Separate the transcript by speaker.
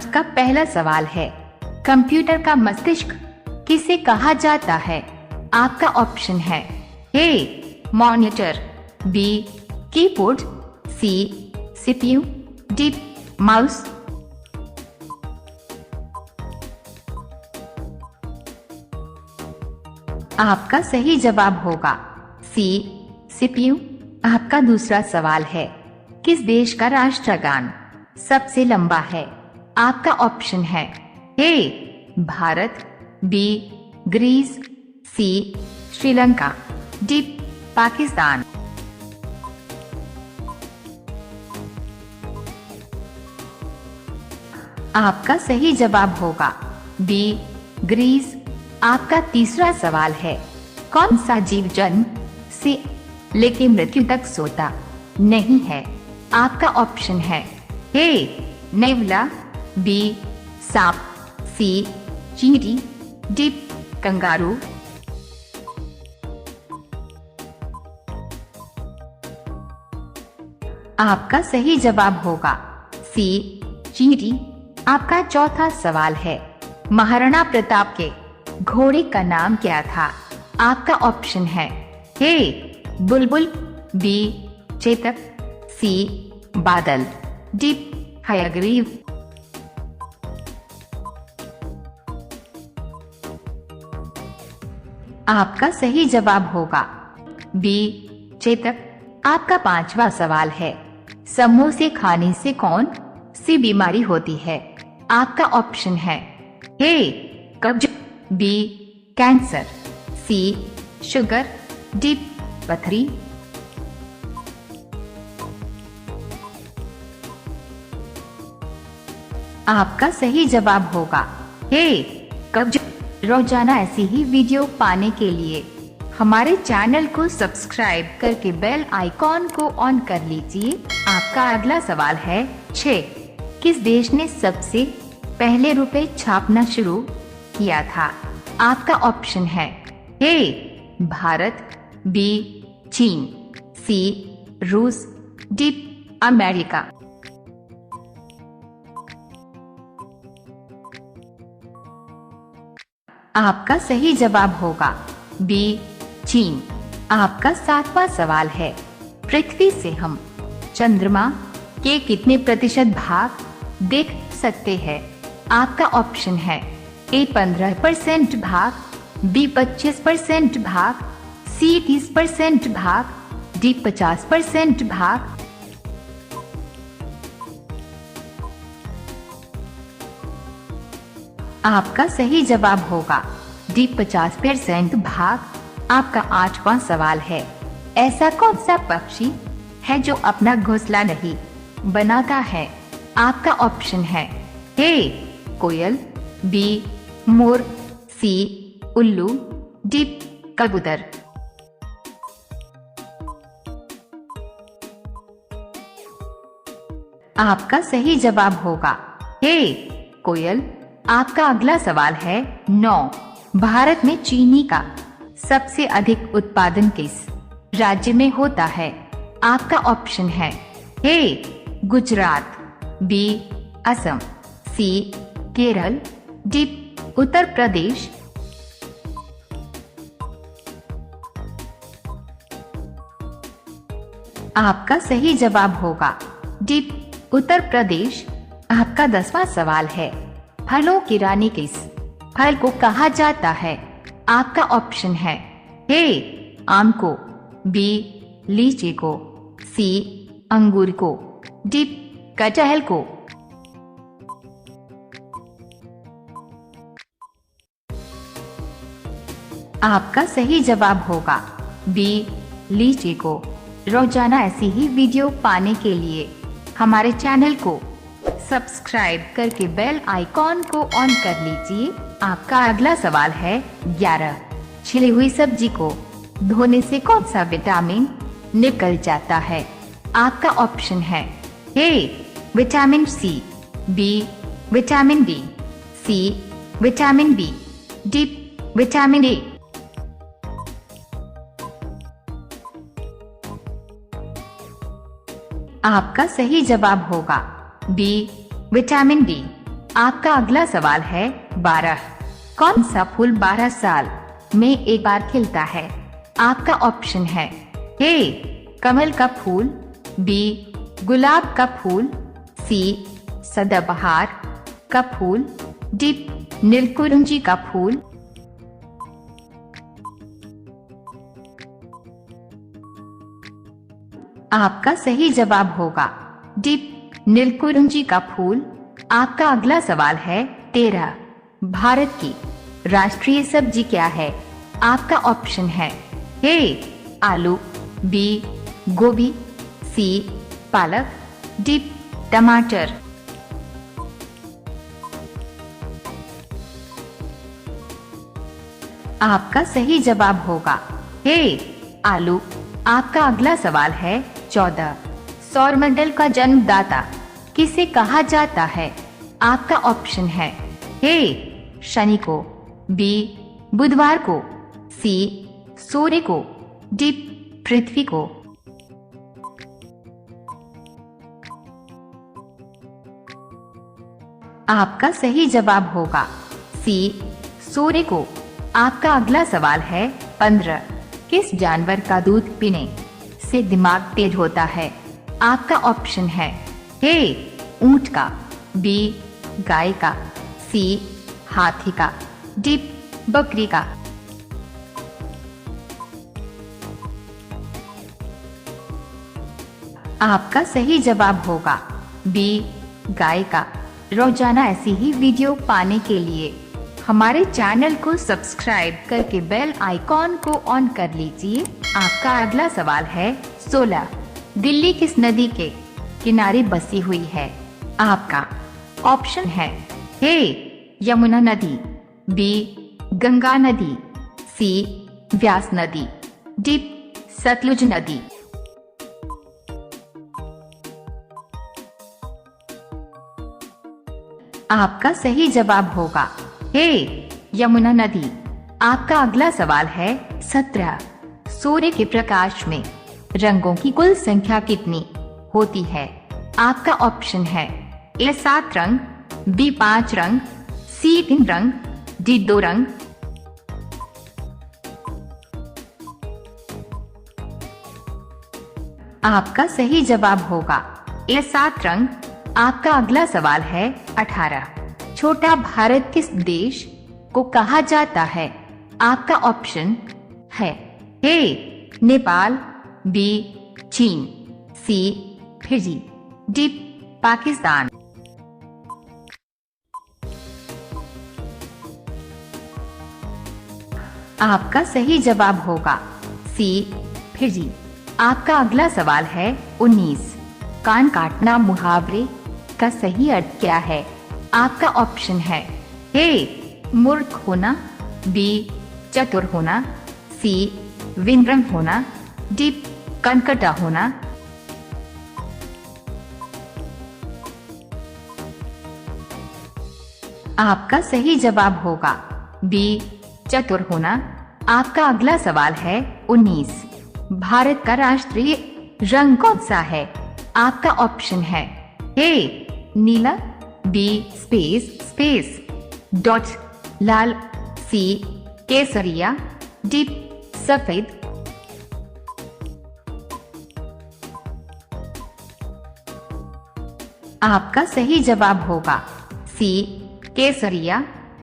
Speaker 1: आपका पहला सवाल है, कंप्यूटर का मस्तिष्क किसे कहा जाता है? आपका ऑप्शन है A monitor, B keyboard, C CPU, D mouse. आपका सही जवाब होगा सी सीपीयू। आपका दूसरा सवाल है, किस देश का राष्ट्रगान सबसे लंबा है? आपका ऑप्शन है ए भारत, बी ग्रीस, सी श्रीलंका, डी पाकिस्तान। आपका सही जवाब होगा बी ग्रीस। आपका तीसरा सवाल है, कौन सा जीव जन्म से लेके मृत्यु तक सोता नहीं है? आपका ऑप्शन है ए नेवला, बी सांप, सी चींटी, डी कंगारू। आपका सही जवाब होगा सी चींटी। आपका चौथा सवाल है, महाराणा प्रताप के घोड़े का नाम क्या था? आपका ऑप्शन है ए बुलबुल, बी चेतक, सी बादल, डी हयग्रीव। आपका सही जवाब होगा बी चेतक। आपका पांचवा सवाल है, समोसे खाने से कौन सी बीमारी होती है? आपका ऑप्शन है ए कब्ज, बी कैंसर, सी शुगर, डी पथरी। आपका सही जवाब होगा ए कब्ज। रोजाना ऐसी ही वीडियो पाने के लिए हमारे चैनल को सब्सक्राइब करके बेल आइकॉन को ऑन कर लीजिए। आपका अगला सवाल है 6, किस देश ने सबसे पहले रुपए छापना शुरू किया था? आपका ऑप्शन है ए भारत, बी चीन, सी रूस, डी अमेरिका। आपका सही जवाब होगा बी चीन। आपका 7वां सवाल है, पृथ्वी से हम चंद्रमा के कितने प्रतिशत भाग देख सकते हैं? आपका ऑप्शन है ए 15% भाग, बी 25% भाग, सी 30% भाग, डी 50% भाग। आपका सही जवाब होगा डी 50% भाग। आपका 8वां सवाल है, ऐसा कौन सा पक्षी है जो अपना घोंसला नहीं बनाता है? आपका ऑप्शन है ए कोयल, बी मोर, सी उल्लू, डी कबूतर। आपका सही जवाब होगा ए कोयल। आपका अगला सवाल है 9, भारत में चीनी का सबसे अधिक उत्पादन किस राज्य में होता है? आपका ऑप्शन है ए गुजरात, बी असम, सी केरल, डी उत्तर प्रदेश। आपका सही जवाब होगा डी उत्तर प्रदेश। आपका 10वां सवाल है, फलों की रानी किस फल को कहा जाता है? आपका ऑप्शन है ए आम को, बी लीची को, सी अंगूर को, डी कटहल को। आपका सही जवाब होगा बी लीची को। रोजाना ऐसी ही वीडियो पाने के लिए हमारे चैनल को सब्सक्राइब करके बेल आइकॉन को ऑन कर लीजिए। आपका अगला सवाल है 11, छिली हुई सब्जी को धोने से कौन सा विटामिन निकल जाता है? आपका ऑप्शन है A vitamin C, B vitamin B, C vitamin B, D vitamin A. आपका सही जवाब होगा बी विटामिन बी। आपका अगला सवाल है 12। कौन सा फूल 12 साल में एक बार खिलता है? आपका ऑप्शन है ए कमल का फूल, बी गुलाब का फूल, सी सदाबहार का फूल, डी नीलकुरुंजी का फूल। आपका सही जवाब होगा डी नीलकुरुंजी का फूल। आपका अगला सवाल है 13। भारत की राष्ट्रीय सब्जी क्या है? आपका ऑप्शन है ए आलू, बी गोभी, सी पालक, डी टमाटर। आपका सही जवाब होगा ए आलू। आपका अगला सवाल है 14। सौरमंडल का जन्मदाता किसे कहा जाता है? आपका ऑप्शन है ए शनि को, बी बुधवार को, सी सूर्य को, डी पृथ्वी को। आपका सही जवाब होगा सी सूर्य को। आपका अगला सवाल है 15। किस जानवर का दूध पीने से दिमाग तेज होता है? आपका ऑप्शन है ए ऊंट का, बी गाय का, सी हाथी का, डी बकरी का। आपका सही जवाब होगा बी गाय का। रोजाना ऐसी ही वीडियो पाने के लिए हमारे चैनल को सब्सक्राइब करके बेल आइकॉन को ऑन कर लीजिए। आपका अगला सवाल है 16। दिल्ली किस नदी के किनारे बसी हुई है? आपका ऑप्शन है ए यमुना नदी, बी गंगा नदी, सी व्यास नदी, डी सतलुज नदी। आपका सही जवाब होगा ए यमुना नदी। आपका अगला सवाल है 17। सूर्य के प्रकाश में रंगों की कुल संख्या कितनी होती है? आपका ऑप्शन है ए 7 रंग, बी 5 रंग, सी 3 रंग, डी 2 रंग। आपका सही जवाब होगा ए 7 रंग। आपका अगला सवाल है 18। छोटा भारत किस देश को कहा जाता है? आपका ऑप्शन है ए नेपाल, बी चीन, सी फिजी, डी पाकिस्तान। आपका सही जवाब होगा सी फिजी। आपका अगला सवाल है 19। कान काटना मुहावरे का सही अर्थ क्या है? आपका ऑप्शन है ए मूर्ख होना, बी चतुर होना, सी विनम्र होना, डी कनकटा होना। आपका सही जवाब होगा बी चतुर होना। आपका अगला सवाल है 19। भारत का राष्ट्रीय रंग कौन सा है? आपका ऑप्शन है ए नीला, बी स्पेस डॉट लाल, सी केसरिया, डी सफेद। आपका सही जवाब होगा सी केसरिया।